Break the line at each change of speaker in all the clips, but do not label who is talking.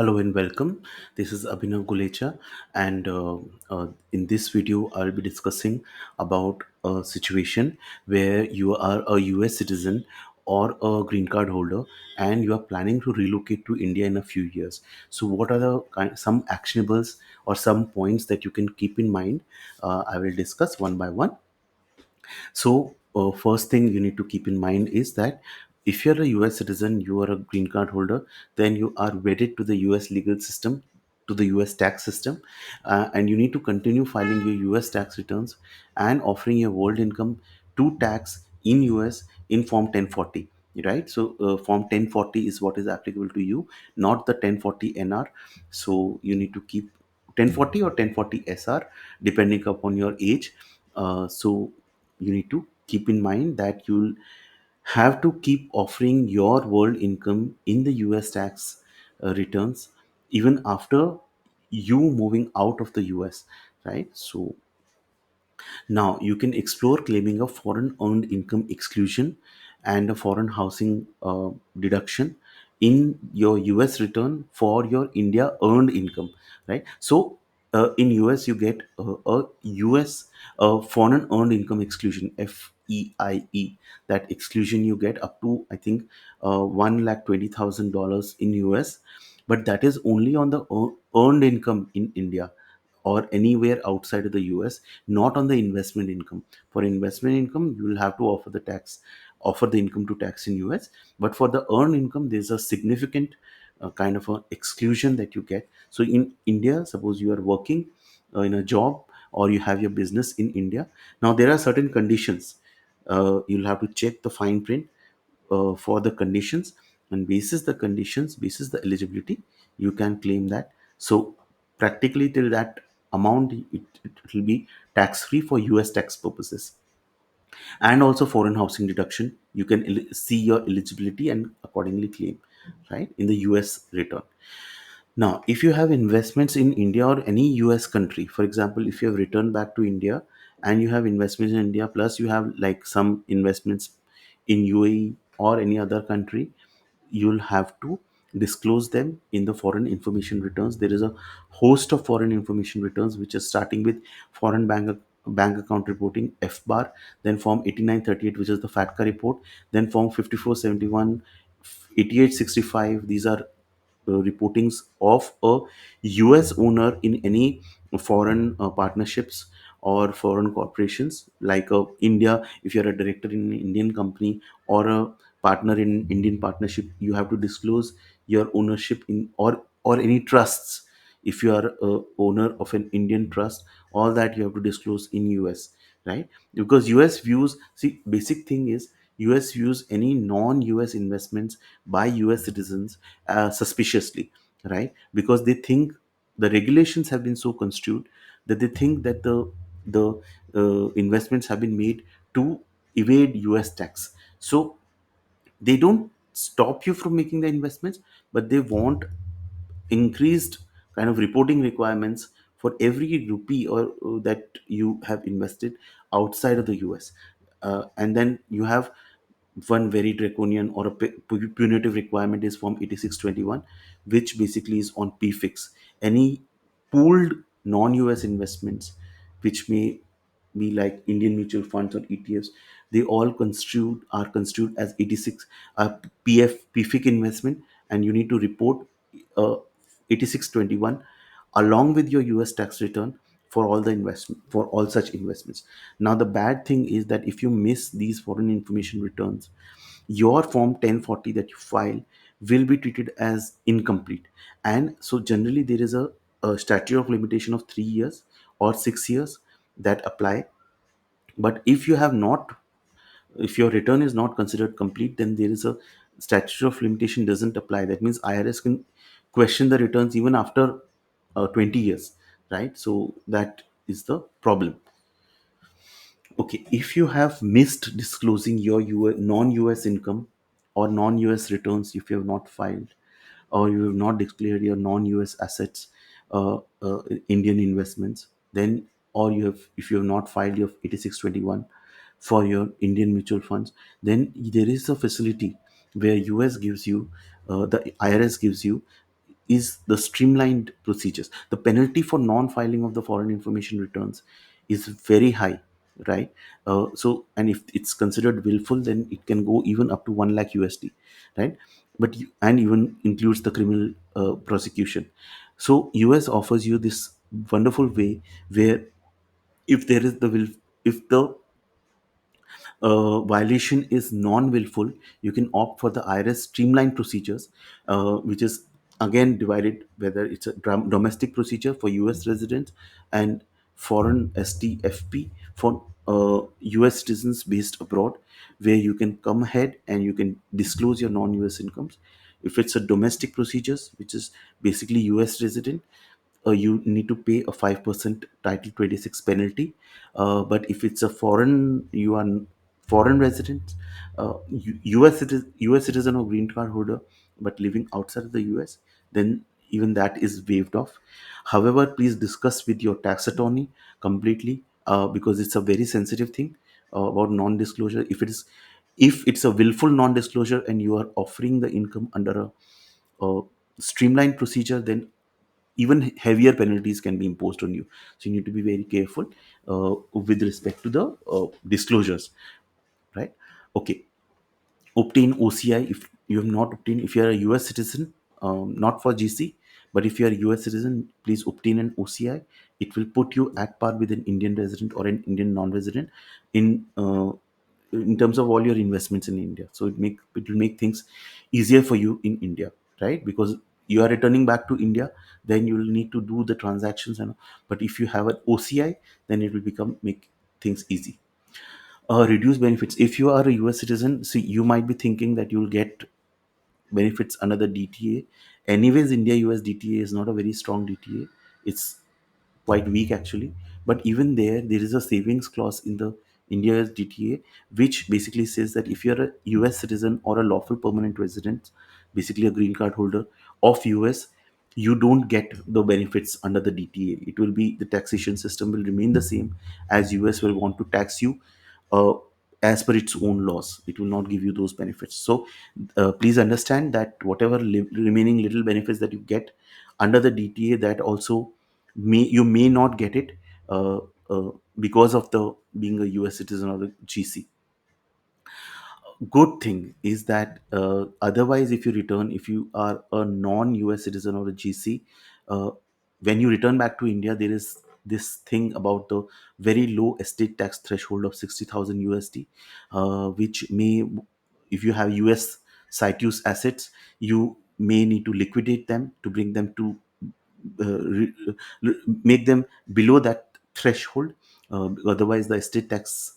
Hello and welcome. This is Abhinav Gulecha, and in this video, I'll be discussing about a situation where you are a US citizen or a green card holder and you are planning to relocate to India in a few years. So, what are some actionables or some points that you can keep in mind? I will discuss one by one. So, first thing you need to keep in mind is that if you're a US citizen, you are a green card holder, then you are wedded to the US legal system, to the US tax system, and you need to continue filing your US tax returns and offering your world income to tax in US in Form 1040. Right, so Form 1040 is what is applicable to you, not the 1040 NR. So you need to keep 1040 or 1040 SR depending upon your age. So you need to keep in mind that you'll have to keep offering your world income in the US tax returns even after you moving out of the US, right? So now you can explore claiming a foreign earned income exclusion and a foreign housing deduction in your US return for your India earned income, right? So in US you get a US foreign earned income exclusion, FEIE. That exclusion you get up to, I think, $1,20,000 in US, but that is only on the earned income in India or anywhere outside of the US, not on the investment income. For investment income, you will have to offer the income to tax in US. But for the earned income, there's a significant kind of a exclusion that you get. So in India, suppose you are working in a job or you have your business in India. Now there are certain conditions. You'll have to check the fine print for the conditions, and basis the conditions, basis the eligibility, you can claim that. So practically till that amount, it will be tax free for US tax purposes. And also foreign housing deduction, you can see your eligibility and accordingly claim, right, in the US return. Now, if you have investments in India or any US country, for example, if you have returned back to India and you have investments in India, plus you have like some investments in UAE or any other country, you'll have to disclose them in the foreign information returns. There is a host of foreign information returns, which is starting with foreign bank account reporting, FBAR, then Form 8938, which is the FATCA report, then Form 5471, 8865. These are reportings of a US owner in any foreign partnerships or foreign corporations, like India. If you're a director in an Indian company or a partner in Indian partnership, you have to disclose your ownership in, or any trusts. If you are a owner of an Indian trust, all that you have to disclose in US, right? Because US views, see, basic thing is US views any non-US investments by US citizens suspiciously, right? Because they think the regulations have been so construed that they think that the investments have been made to evade US tax. So they don't stop you from making the investments, but they want increased kind of reporting requirements for every rupee or that you have invested outside of the US. And then you have one very draconian or a punitive requirement is Form 8621, which basically is on PFIX. Any pooled non-US investments, which may be like Indian mutual funds or ETFs, they all construed as 86 PFIC investment, and you need to report 8621 along with your US tax return for all the investment, for all such investments. Now the bad thing is that if you miss these foreign information returns, your Form 1040 that you file will be treated as incomplete. And so generally there is a statute of limitation of 3 years or 6 years that apply. But if you have not, if your return is not considered complete, then there is a statute of limitation doesn't apply. That means IRS can question the returns even after 20 years, right? So that is the problem. Okay, if you have missed disclosing your non-US income or non-US returns, if you have not filed, or you have not declared your non-US assets, Indian investments, then, or you have, if you have not filed your 8621 for your Indian mutual funds, then there is a facility where US gives you, the IRS gives you is the streamlined procedures. The penalty for non-filing of the foreign information returns is very high, right? So, and if it's considered willful, then it can go even up to 1 lakh USD, right? And even includes the criminal prosecution. So US offers you this wonderful way where if there is the will, if the violation is non-willful, you can opt for the IRS Streamline Procedures, which is again divided whether it's a domestic procedure for US residents and foreign STFP for US citizens based abroad, where you can come ahead and you can disclose your non-US incomes. If it's a domestic procedures, which is basically US resident, you need to pay a 5% Title 26 penalty. But if it's a foreign, you are foreign resident, US citizen or green card holder, but living outside of the US, then even that is waived off. However, please discuss with your tax attorney completely, because it's a very sensitive thing about non-disclosure. If it's a willful non-disclosure and you are offering the income under a streamlined procedure, then even heavier penalties can be imposed on you. So you need to be very careful with respect to the disclosures, right? Okay. Obtain OCI if you have not obtained. If you are a US citizen, not for GC, but if you are a US citizen, please obtain an OCI. It will put you at par with an Indian resident or an Indian non-resident in in terms of all your investments in India. So it will make things easier for you in India, right? Because you are returning back to India, then you will need to do the transactions, and but if you have an OCI, then it will become make things easy. Reduced benefits. If you are a US citizen, see, you might be thinking that you'll get benefits under the DTA. Anyways, India US DTA is not a very strong DTA. It's quite weak actually. But even there is a savings clause in the India US DTA, which basically says that if you're a US citizen or a lawful permanent resident, basically a green card holder of US, you don't get the benefits under the DTA. It will be the taxation system will remain the same, as US will want to tax you uh, as per its own laws. It will not give you those benefits. So please understand that whatever remaining little benefits that you get under the DTA, that also you may not get it uh, because of the being a US citizen or the GC. Good thing is that otherwise, if you return, if you are a non-US citizen or a GC, uh, when you return back to India, there is this thing about the very low estate tax threshold of 60,000 USD, which may, if you have US situs assets, you may need to liquidate them to bring them to make them below that threshold. Otherwise the estate tax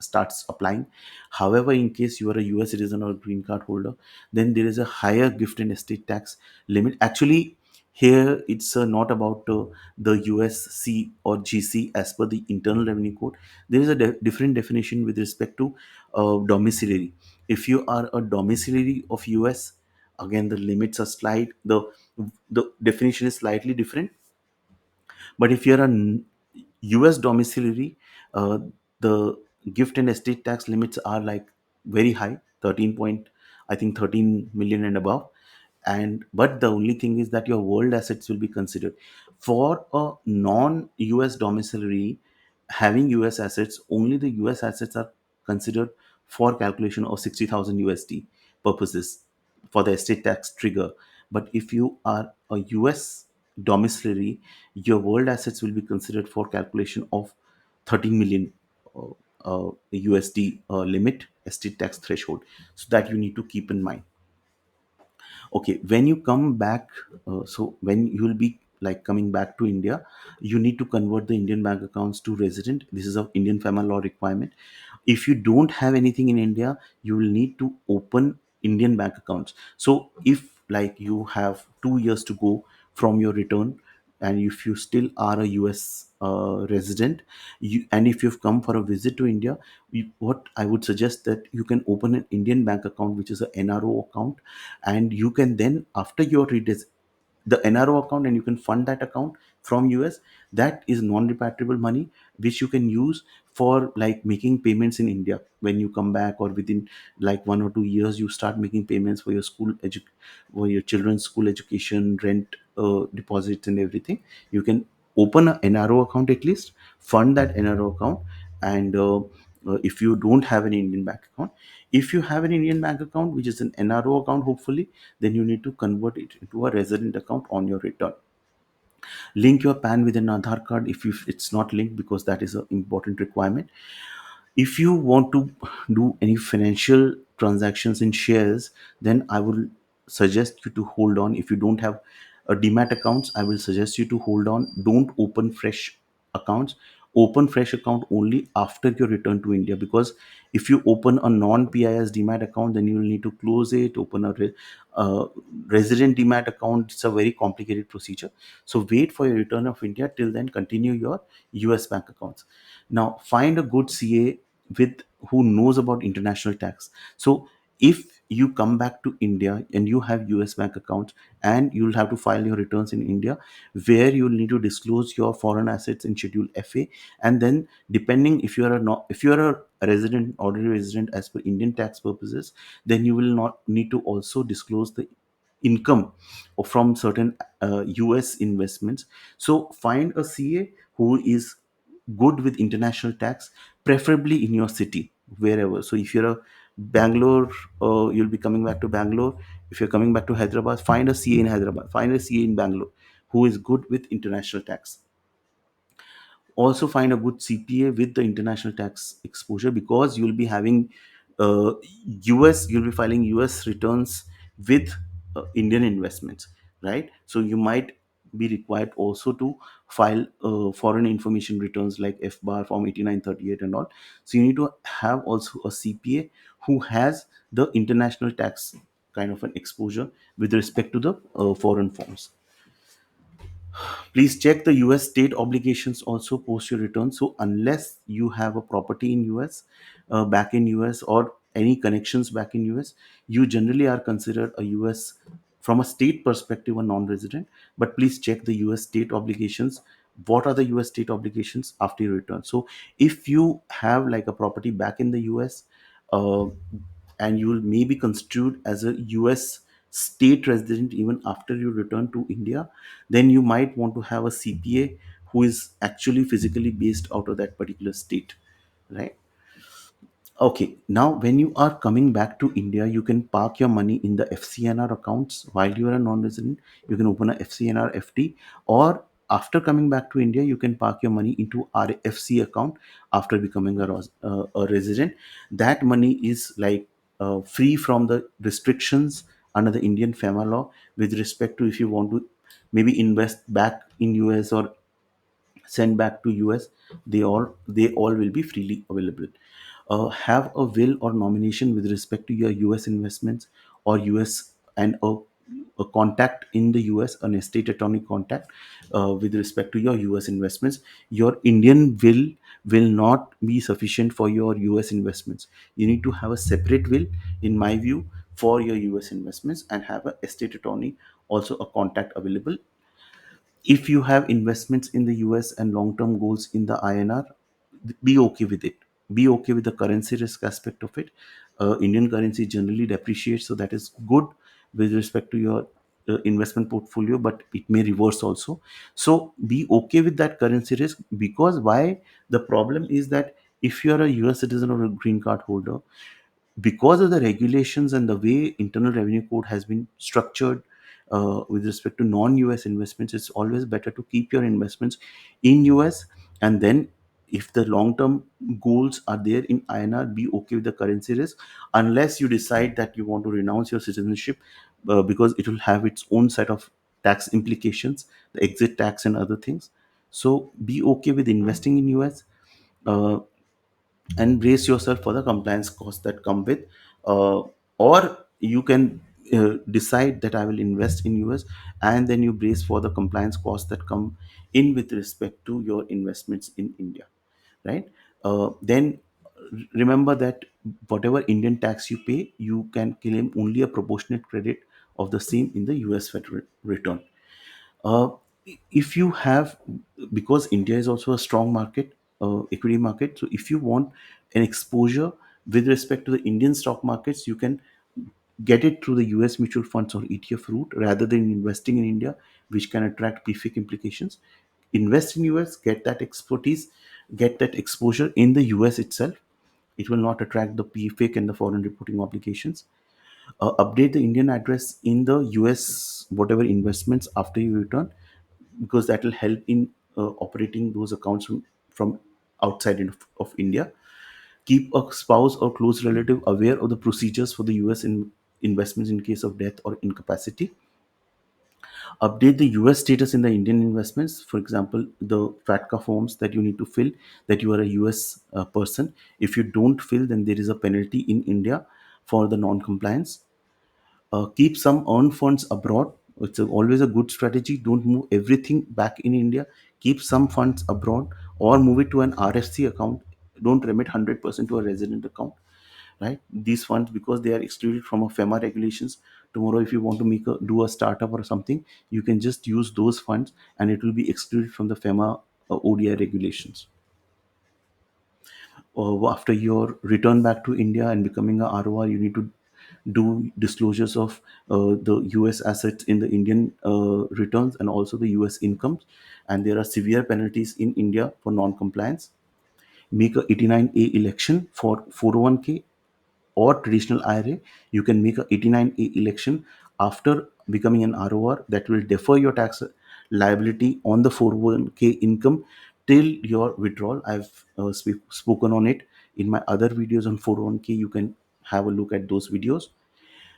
starts applying. However, in case you are a US citizen or green card holder, then there is a higher gift and estate tax limit. Actually, here it's not about the USC or GC as per the Internal Revenue Code. There is a different definition with respect to domiciliary. If you are a domiciliary of US, again the limits are the definition is slightly different. But if you're a US domiciliary, uh, the gift and estate tax limits are like very high, 13 point, I think 13 million and above. And but the only thing is that your world assets will be considered. For a non-US domiciliary having US assets, only the US assets are considered for calculation of 60,000 USD purposes for the estate tax trigger. But if you are a US domiciliary, your world assets will be considered for calculation of 13 million USD limit estate tax threshold. So that you need to keep in mind. Okay, when you come back, so when you will be like coming back to India, you need to convert the Indian bank accounts to resident. This is a Indian family law requirement. If you don't have anything in India, you will need to open Indian bank accounts. So if like you have 2 years to go from your return, and if you still are a US resident, and if you've come for a visit to India, what I would suggest that you can open an Indian bank account, which is a NRO account, and you can then after your the NRO account, and you can fund that account from US, that is non-repatriable money, which you can use for like making payments in India. When you come back, or within like 1 or 2 years, you start making payments for your for your children's school education, rent, deposits and everything. You can open a NRO account, at least fund that NRO account. And if you don't have an Indian bank account, if you have an Indian bank account which is an NRO account, hopefully, then you need to convert it into a resident account on your return. Link your PAN with an Aadhaar card if it's not linked, because that is an important requirement. If you want to do any financial transactions in shares, then I would suggest you to hold on. If you don't have a demat accounts, I will suggest you to hold on. Don't open fresh accounts. Open fresh account only after your return to India, because if you open a non-PIS demat account, then you will need to close it, open a uh, resident demat account. It's a very complicated procedure. So wait for your return of India. Till then, continue your US bank accounts. Now find a good CA with who knows about international tax. So if you come back to India and you have US bank accounts, and you'll have to file your returns in India, where you'll need to disclose your foreign assets in Schedule FA. And then, depending if you are a not if you are a resident, ordinary resident as per Indian tax purposes, then you will not need to also disclose the income from certain US investments. So find a CA who is good with international tax, preferably in your city, wherever. So if you're a Bangalore, you'll be coming back to Bangalore. If you're coming back to Hyderabad, find a CA in Hyderabad, find a CA in Bangalore who is good with international tax. Also find a good CPA with the international tax exposure, because you'll be having uh, you'll be filing US returns with Indian investments, right? So you might be required also to file foreign information returns like FBAR form 8938 and all. So you need to have also a CPA who has the international tax kind of an exposure with respect to the foreign forms. Please check the US state obligations also post your return. So unless you have a property in US, back in US, or any connections back in US, you generally are considered a US, from a state perspective, a non-resident. But please check the US state obligations. What are the US state obligations after your return? So if you have like a property back in the US, uh, and you will maybe construed as a US state resident even after you return to India, then you might want to have a CPA who is actually physically based out of that particular state, right? Okay, now when you are coming back to India, you can park your money in the FCNR accounts while you are a non-resident. You can open a FCNR FD, or after coming back to India, you can park your money into RFC account after becoming a resident. That money is like free from the restrictions under the Indian FEMA law with respect to if you want to maybe invest back in US or sent back to US. They all will be freely available. Have a will or nomination with respect to your US investments, or US, and a contact in the US, an estate attorney contact with respect to your US investments. Your Indian will not be sufficient for your US investments. You need to have a separate will, in my view, for your US investments, and have a estate attorney, also a contact available. If you have investments in the US and long term goals in the INR, be okay with it. Be okay with the currency risk aspect of it. Indian currency generally depreciates, so that is good with respect to your investment portfolio, but it may reverse also. So be okay with that currency risk, because why? The problem is that if you are a US citizen or a green card holder, because of the regulations and the way internal revenue code has been structured with respect to non-US investments, it's always better to keep your investments in US. And then if the long-term goals are there in INR, be okay with the currency risk, unless you decide that you want to renounce your citizenship, because it will have its own set of tax implications, the exit tax and other things. So be okay with investing in US, uh, and brace yourself for the compliance costs that come with, uh, or you can decide that I will invest in US, and then you brace for the compliance costs that come in with respect to your investments in India, right? Then remember that whatever Indian tax you pay, you can claim only a proportionate credit of the same in the US federal return. uh, If you have, because India is also a strong market, equity market, so if you want an exposure with respect to the Indian stock markets, you can get it through the US mutual funds or ETF route rather than investing in India, which can attract PFIC implications. Invest in US, get that expertise, get that exposure in the US itself. It will not attract the PFIC and the foreign reporting obligations. Update the Indian address in the US, whatever investments after you return, because that will help in operating those accounts from outside of India. Keep a spouse or close relative aware of the procedures for the US investments in case of death or incapacity. Update the US status in the Indian investments. For example, the FATCA forms that you need to fill, that you are a US person. If you don't fill, then there is a penalty in India for the non-compliance. Keep some earned funds abroad. It's always a good strategy. Don't move everything back in India. Keep some funds abroad or move it to an RFC account. Don't remit 100% to a resident account, right? These funds, because they are excluded from a FEMA regulations, tomorrow if you want to do a startup or something, you can just use those funds and it will be excluded from the FEMA ODI regulations. After your return back to India and becoming a ROR, you need to do disclosures of the US assets in the Indian returns and also the US incomes. And there are severe penalties in India for non-compliance. Make a 89A election for 401k or traditional IRA. You can make a 89A election after becoming an ROR, that will defer your tax liability on the 401k income till your withdrawal. I've spoken on it in my other videos on 401k. You can have a look at those videos.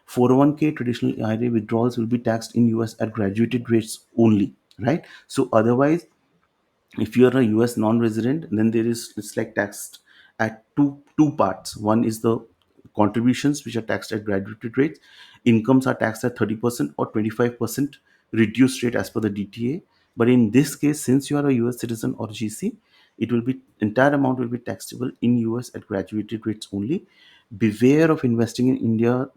401k traditional IRA withdrawals will be taxed in US at graduated rates only, right? So otherwise, if you are a US non-resident, then there is, it's like taxed at two parts. One is the contributions, which are taxed at graduated rates. Incomes are taxed at 30% or 25% reduced rate as per the DTA. But in this case, since you are a US citizen or GC, it will be, entire amount will be taxable in US at graduated rates only. Beware of investing in India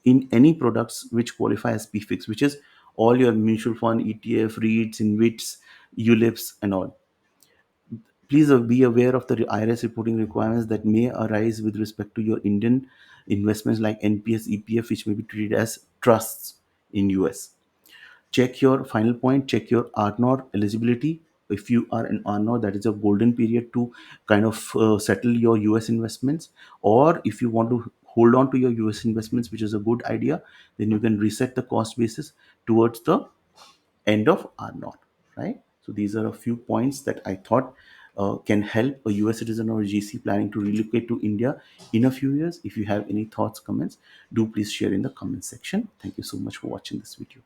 in any products which qualify as PFIX, which is all your mutual fund, ETF, REITs, InvITs, ULIPs, and all. Please be aware of the IRS reporting requirements that may arise with respect to your Indian investments like NPS, EPF, which may be treated as trusts in US. Check your final point, check your RNOR eligibility. If you are an RNOR, that is a golden period to kind of settle your US investments. Or if you want to hold on to your US investments, which is a good idea, then you can reset the cost basis towards the end of R naught, right? So these are a few points that I thought can help a US citizen or a GC planning to relocate to India in a few years. If you have any thoughts, comments, do please share in the comment section. Thank you so much for watching this video.